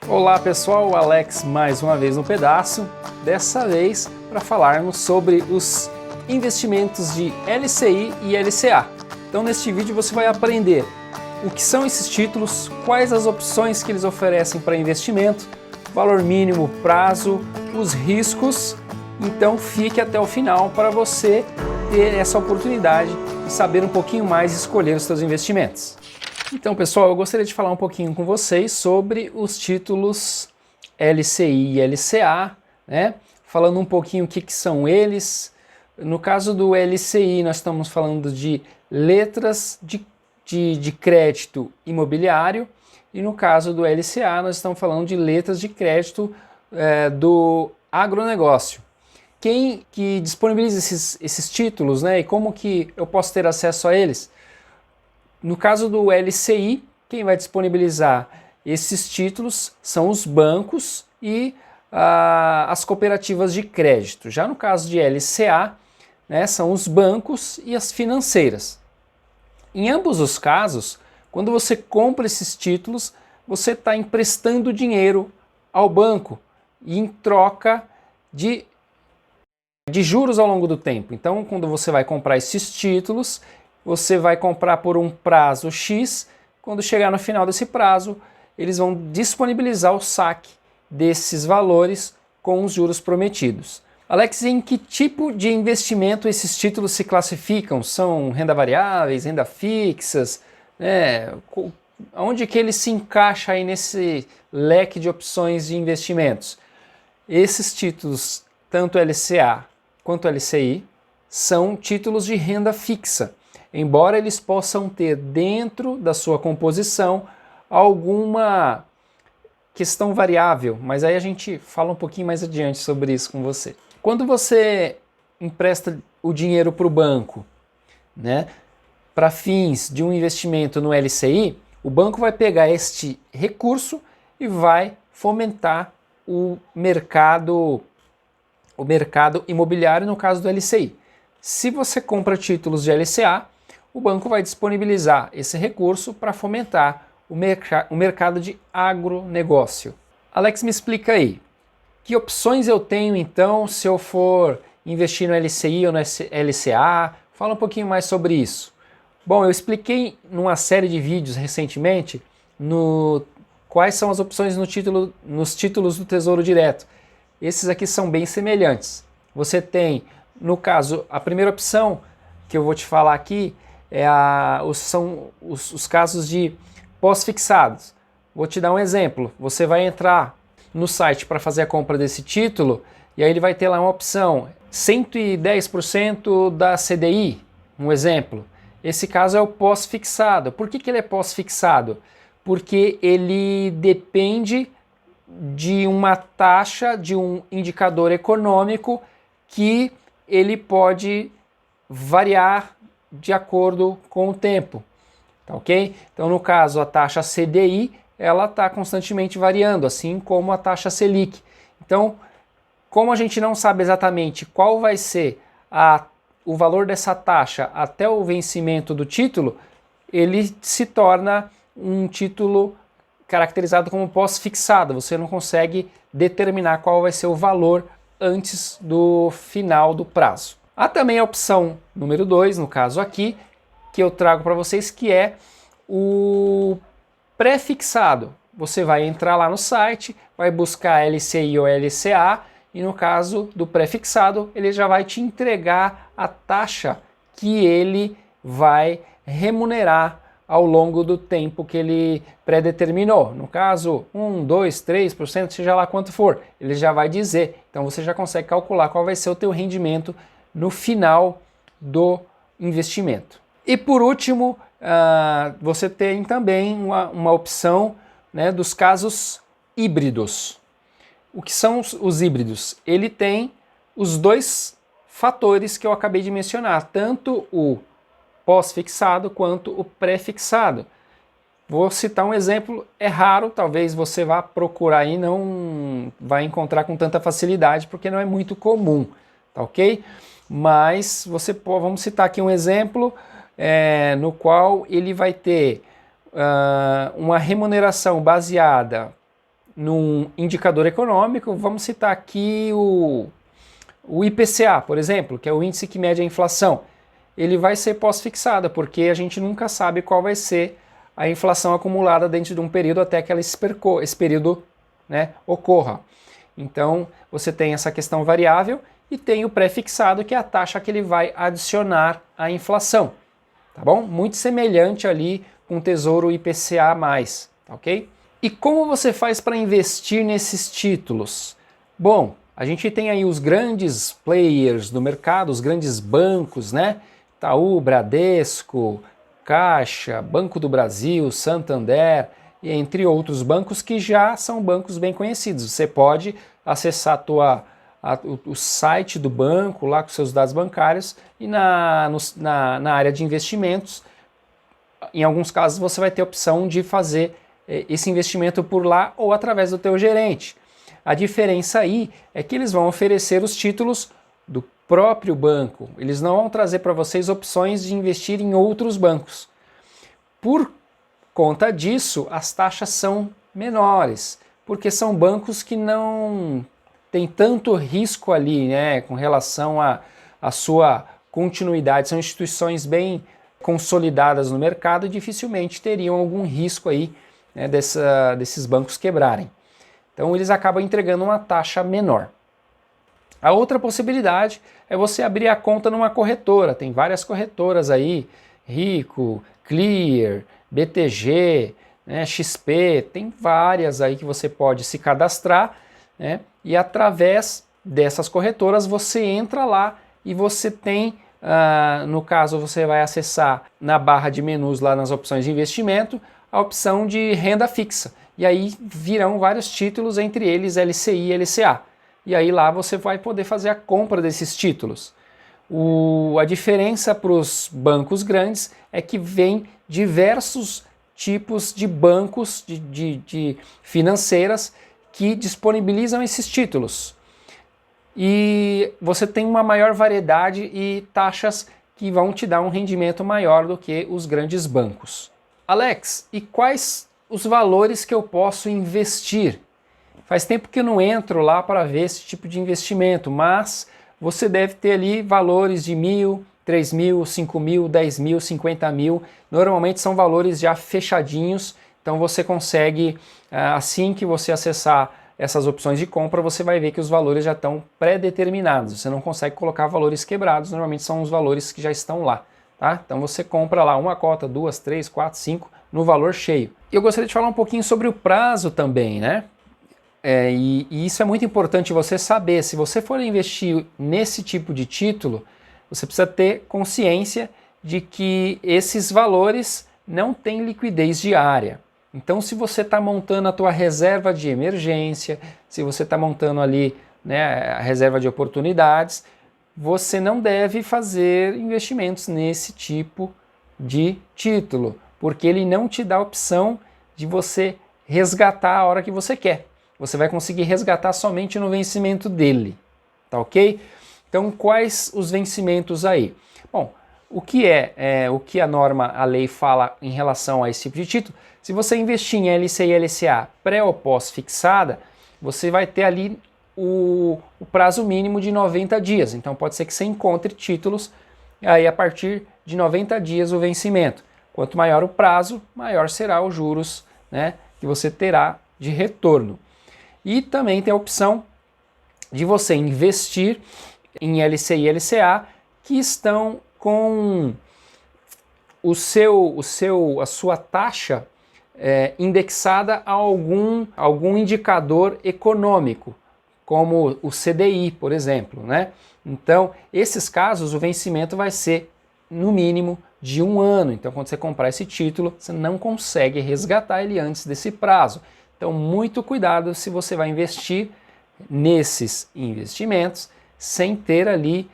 Olá pessoal, Alex mais uma vez no pedaço, dessa vez para falarmos sobre os investimentos de LCI e LCA. Então neste vídeo você vai aprender o que são esses títulos, quais as opções que eles oferecem para investimento, valor mínimo, prazo, os riscos. Então fique até o final para você ter essa oportunidade de saber um pouquinho mais e escolher os seus investimentos. Então pessoal, eu gostaria de falar um pouquinho com vocês sobre os títulos LCI e LCA, né? Falando um pouquinho o que são eles. No caso do LCI, nós estamos falando de letras de crédito imobiliário, e no caso do LCA, nós estamos falando de letras de crédito do agronegócio. Quem que disponibiliza esses títulos, né? E como que eu posso ter acesso a eles? No caso do LCI, quem vai disponibilizar esses títulos são os bancos e as cooperativas de crédito. Já no caso de LCA, né, são os bancos e as financeiras. Em ambos os casos, quando você compra esses títulos, você está emprestando dinheiro ao banco e em troca de juros ao longo do tempo. Então, quando você vai comprar esses títulos, você vai comprar por um prazo X, quando chegar no final desse prazo, eles vão disponibilizar o saque desses valores com os juros prometidos. Alex, em que tipo de investimento esses títulos se classificam? São renda variáveis, renda fixas? Onde que ele se encaixa aí nesse leque de opções de investimentos? Esses títulos, tanto LCA quanto LCI, são títulos de renda fixa. Embora eles possam ter dentro da sua composição alguma questão variável, mas aí a gente fala um pouquinho mais adiante sobre isso com você. Quando você empresta o dinheiro para o banco, né, para fins de um investimento no LCI, o banco vai pegar este recurso e vai fomentar o mercado imobiliário no caso do LCI. Se você compra títulos de LCA, o banco vai disponibilizar esse recurso para fomentar o mercado de agronegócio. Alex, me explica aí, que opções eu tenho então se eu for investir no LCI ou no LCA? Fala um pouquinho mais sobre isso. Bom, eu expliquei numa série de vídeos recentemente quais são as opções nos títulos do Tesouro Direto. Esses aqui são bem semelhantes. Você tem, no caso, a primeira opção que eu vou te falar aqui são os casos de pós-fixados. Vou te dar um exemplo. Você vai entrar no site para fazer a compra desse título e aí ele vai ter lá uma opção 110% da CDI, um exemplo. Esse caso é o pós-fixado. Por que ele é pós-fixado? Porque ele depende de uma taxa, de um indicador econômico que ele pode variar de acordo com o tempo, tá ok? Então no caso a taxa CDI, ela está constantemente variando, assim como a taxa Selic. Então, como a gente não sabe exatamente qual vai ser o valor dessa taxa até o vencimento do título, ele se torna um título caracterizado como pós-fixado. Você não consegue determinar qual vai ser o valor antes do final do prazo. Há também a opção número 2, no caso aqui, que eu trago para vocês, que é o pré-fixado. Você vai entrar lá no site, vai buscar LCI ou LCA, e no caso do pré-fixado, ele já vai te entregar a taxa que ele vai remunerar ao longo do tempo que ele pré-determinou. No caso, 1, 2, 3%, seja lá quanto for, ele já vai dizer. Então você já consegue calcular qual vai ser o teu rendimento no final do investimento. E por último, você tem também uma opção, né, dos casos híbridos. O que são os híbridos? Ele tem os dois fatores que eu acabei de mencionar, tanto o pós-fixado quanto o pré-fixado. Vou citar um exemplo, é raro, talvez você vá procurar e não vai encontrar com tanta facilidade, porque não é muito comum, tá ok? Mas vamos citar aqui um exemplo no qual ele vai ter uma remuneração baseada num indicador econômico, vamos citar aqui o IPCA, por exemplo, que é o índice que mede a inflação. Ele vai ser pós-fixada, porque a gente nunca sabe qual vai ser a inflação acumulada dentro de um período até que esse período, né, ocorra. Então, você tem essa questão variável e tem o pré-fixado, que é a taxa que ele vai adicionar à inflação, tá bom? Muito semelhante ali com o Tesouro IPCA+, tá ok? E como você faz para investir nesses títulos? Bom, a gente tem aí os grandes players do mercado, os grandes bancos, né? Itaú, Bradesco, Caixa, Banco do Brasil, Santander, e entre outros bancos que já são bancos bem conhecidos. Você pode acessar o site do banco lá com seus dados bancários e na área de investimentos, em alguns casos você vai ter a opção de fazer esse investimento por lá ou através do teu gerente. A diferença aí é que eles vão oferecer os títulos do próprio banco. Eles não vão trazer para vocês opções de investir em outros bancos. Por conta disso, as taxas são menores, porque são bancos que não têm tanto risco ali, né, com relação à sua continuidade. São instituições bem consolidadas no mercado e dificilmente teriam algum risco aí, né, desses bancos quebrarem. Então eles acabam entregando uma taxa menor. A outra possibilidade é você abrir a conta numa corretora. Tem várias corretoras aí, Rico, Clear, BTG, né, XP, tem várias aí que você pode se cadastrar, né, e através dessas corretoras você entra lá e você tem, no caso você vai acessar na barra de menus lá nas opções de investimento, a opção de renda fixa. E aí virão vários títulos, entre eles LCI e LCA. E aí lá você vai poder fazer a compra desses títulos. A diferença para os bancos grandes é que vem diversos tipos de bancos de financeiras que disponibilizam esses títulos. E você tem uma maior variedade e taxas que vão te dar um rendimento maior do que os grandes bancos. Alex, e quais os valores que eu posso investir? Faz tempo que eu não entro lá para ver esse tipo de investimento, mas você deve ter ali valores de 1.000, 3.000, 5.000, 10.000, 50.000. Normalmente são valores já fechadinhos, então você consegue, assim que você acessar essas opções de compra, você vai ver que os valores já estão pré-determinados. Você não consegue colocar valores quebrados, normalmente são os valores que já estão lá. Tá? Então você compra lá uma cota, 2, 3, 4, 5 no valor cheio. E eu gostaria de falar um pouquinho sobre o prazo também, né? E isso é muito importante você saber. Se você for investir nesse tipo de título, você precisa ter consciência de que esses valores não têm liquidez diária. Então, se você está montando a tua reserva de emergência, se você está montando ali, né, a reserva de oportunidades, você não deve fazer investimentos nesse tipo de título, porque ele não te dá a opção de você resgatar a hora que você quer. Você vai conseguir resgatar somente no vencimento dele, tá ok? Então, quais os vencimentos aí? Bom, o que a lei fala em relação a esse tipo de título? Se você investir em LCI e LCA pré ou pós-fixada, você vai ter ali o prazo mínimo de 90 dias. Então pode ser que você encontre títulos aí a partir de 90 dias o vencimento. Quanto maior o prazo, maior será os juros, né, que você terá de retorno. E também tem a opção de você investir em LCI e LCA que estão com a sua taxa indexada a algum indicador econômico, como o CDI, por exemplo, né? Então, esses casos, o vencimento vai ser, no mínimo, de 1 ano. Então, quando você comprar esse título, você não consegue resgatar ele antes desse prazo. Então, muito cuidado se você vai investir nesses investimentos sem ter ali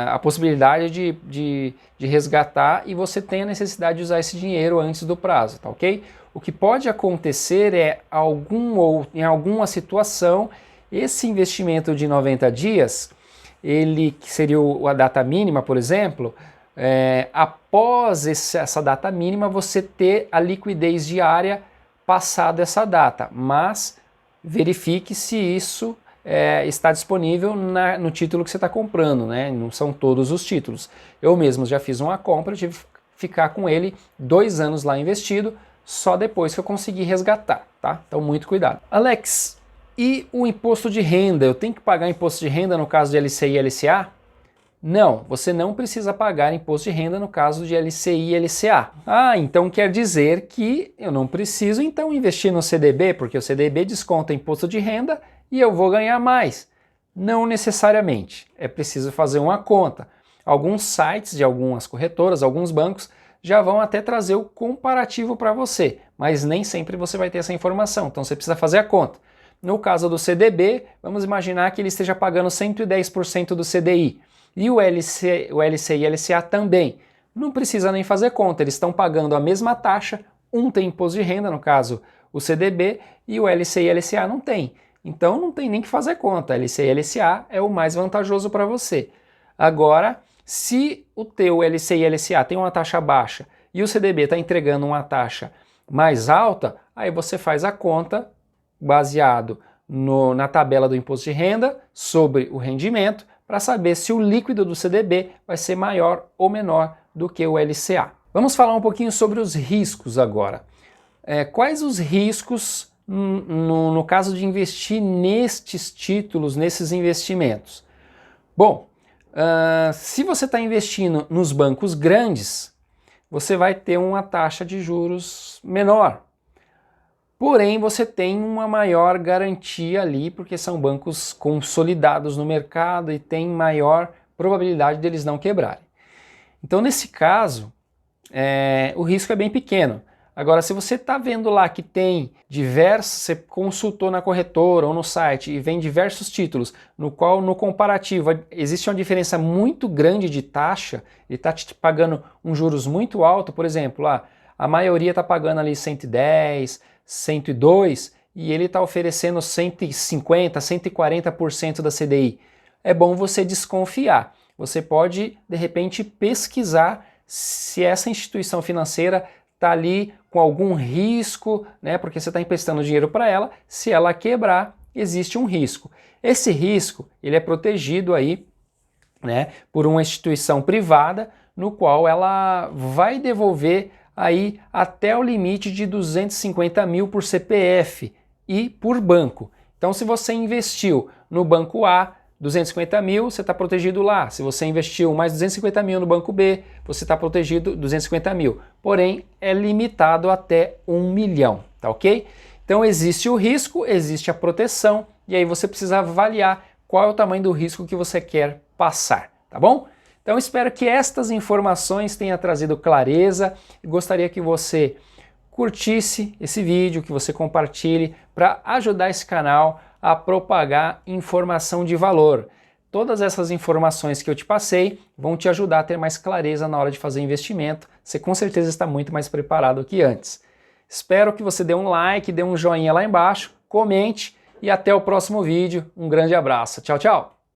a possibilidade de resgatar e você tem a necessidade de usar esse dinheiro antes do prazo, tá ok? O que pode acontecer é, em alguma situação, esse investimento de 90 dias, que seria a data mínima, por exemplo, após essa data mínima, você ter a liquidez diária passada essa data, mas verifique se isso está disponível no título que você está comprando, né? Não são todos os títulos. Eu mesmo já fiz uma compra, eu tive que ficar com ele 2 anos lá investido, só depois que eu consegui resgatar, tá? Então muito cuidado. Alex, e o imposto de renda? Eu tenho que pagar imposto de renda no caso de LCI e LCA? Não, você não precisa pagar imposto de renda no caso de LCI e LCA. Ah, então quer dizer que eu não preciso então investir no CDB, porque o CDB desconta imposto de renda e eu vou ganhar mais. Não necessariamente, é preciso fazer uma conta. Alguns sites de algumas corretoras, alguns bancos, já vão até trazer o comparativo para você, mas nem sempre você vai ter essa informação, então você precisa fazer a conta. No caso do CDB, vamos imaginar que ele esteja pagando 110% do CDI, e o LCI e LCA também. Não precisa nem fazer conta, eles estão pagando a mesma taxa, um tem imposto de renda, no caso o CDB, e o LCI e LCA não tem. Então não tem nem que fazer conta, LCI e LCA é o mais vantajoso para você. Agora, se o teu LCI e LCA tem uma taxa baixa e o CDB está entregando uma taxa mais alta, aí você faz a conta baseado na tabela do imposto de renda sobre o rendimento para saber se o líquido do CDB vai ser maior ou menor do que o LCA. Vamos falar um pouquinho sobre os riscos agora. Quais os riscos no caso de investir nestes títulos, nesses investimentos? Bom, se você está investindo nos bancos grandes, você vai ter uma taxa de juros menor. Porém, você tem uma maior garantia ali, porque são bancos consolidados no mercado e tem maior probabilidade deles não quebrarem. Então, nesse caso, o risco é bem pequeno. Agora, se você está vendo lá que tem você consultou na corretora ou no site e vem diversos títulos, no qual no comparativo existe uma diferença muito grande de taxa, ele está te pagando um juros muito alto, por exemplo, lá, a maioria está pagando ali 110, 102 e ele está oferecendo 150, 140% da CDI. É bom você desconfiar. Você pode, de repente, pesquisar se essa instituição financeira está ali com algum risco, né? Porque você está emprestando dinheiro para ela, se ela quebrar, existe um risco. Esse risco, ele é protegido aí, né, por uma instituição privada, no qual ela vai devolver aí até o limite de 250 mil por CPF e por banco. Então, se você investiu no banco A, 250 mil, você está protegido lá. Se você investiu mais 250 mil no banco B, você está protegido 250 mil. Porém, é limitado até 1 milhão, tá ok? Então existe o risco, existe a proteção, e aí você precisa avaliar qual é o tamanho do risco que você quer passar, tá bom? Então espero que estas informações tenham trazido clareza e gostaria que você curtisse esse vídeo, que você compartilhe para ajudar esse canal a propagar informação de valor. Todas essas informações que eu te passei vão te ajudar a ter mais clareza na hora de fazer investimento. Você com certeza está muito mais preparado que antes. Espero que você dê um like, dê um joinha lá embaixo, comente e até o próximo vídeo. Um grande abraço. Tchau, tchau!